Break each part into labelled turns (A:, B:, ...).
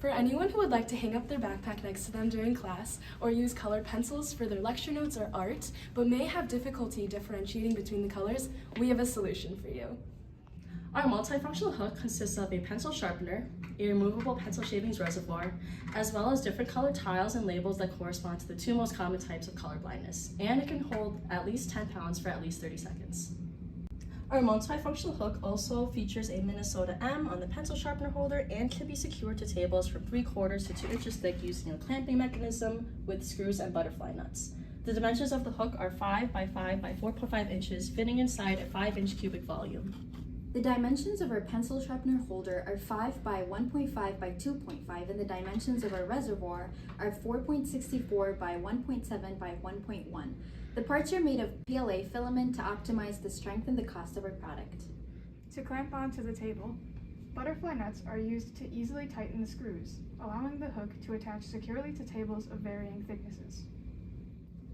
A: For anyone who would like to hang up their backpack next to them during class or use colored pencils for their lecture notes or art, but may have difficulty differentiating between the colors, we have a solution for you.
B: Our multifunctional hook consists of a pencil sharpener, a removable pencil shavings reservoir, as well as different colored tiles and labels that correspond to the two most common types of color blindness, and it can hold at least 10 pounds for at least 30 seconds. Our multifunctional hook also features a Minnesota M on the pencil sharpener holder and can be secured to tables from 3/4 to 2 inches thick using a clamping mechanism with screws and butterfly nuts. The dimensions of the hook are 5 by 5 by 4.5 inches, fitting inside a 5-inch cubic volume.
C: The dimensions of our pencil sharpener holder are 5 by 1.5 by 2.5, and the dimensions of our reservoir are 4.64 by 1.7 by 1.1. The parts are made of PLA filament to optimize the strength and the cost of our product.
D: To clamp onto the table, butterfly nuts are used to easily tighten the screws, allowing the hook to attach securely to tables of varying thicknesses.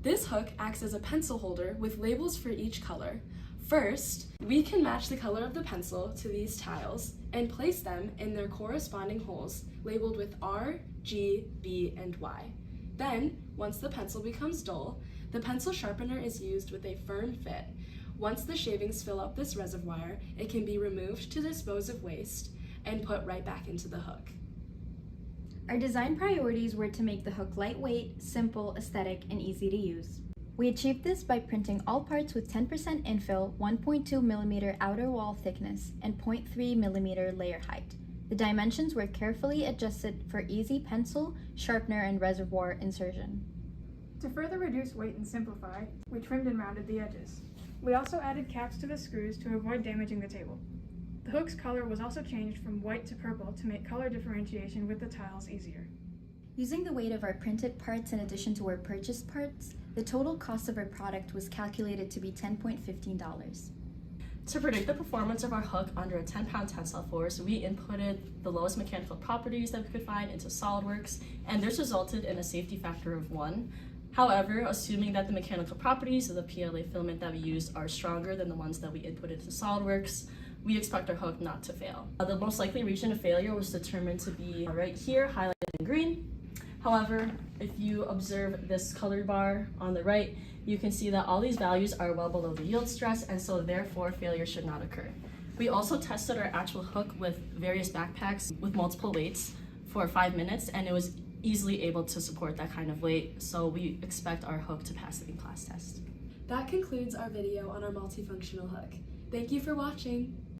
A: This hook acts as a pencil holder with labels for each color. First, we can match the color of the pencil to these tiles and place them in their corresponding holes labeled with R, G, B, and Y. Then, once the pencil becomes dull, the pencil sharpener is used with a firm fit. Once the shavings fill up this reservoir, it can be removed to dispose of waste and put right back into the hook.
C: Our design priorities were to make the hook lightweight, simple, aesthetic, and easy to use. We achieved this by printing all parts with 10% infill, 1.2 mm outer wall thickness, and 0.3 mm layer height. The dimensions were carefully adjusted for easy pencil, sharpener, and reservoir insertion.
D: To further reduce weight and simplify, we trimmed and rounded the edges. We also added caps to the screws to avoid damaging the table. The hook's color was also changed from white to purple to make color differentiation with the tiles easier.
C: Using the weight of our printed parts in addition to our purchased parts, the total cost of our product was calculated to be $10.15.
B: To predict the performance of our hook under a 10-pound tensile force, we inputted the lowest mechanical properties that we could find into SolidWorks, and this resulted in a safety factor of 1. However, assuming that the mechanical properties of the PLA filament that we used are stronger than the ones that we inputted into SolidWorks, we expect our hook not to fail. The most likely region of failure was determined to be right here, highlighted in green. However, if you observe this colored bar on the right, you can see that all these values are well below the yield stress, and so therefore failure should not occur. We also tested our actual hook with various backpacks with multiple weights for 5 minutes, and it was easily able to support that kind of weight, so we expect our hook to pass the in-class test.
A: That concludes our video on our multifunctional hook. Thank you for watching.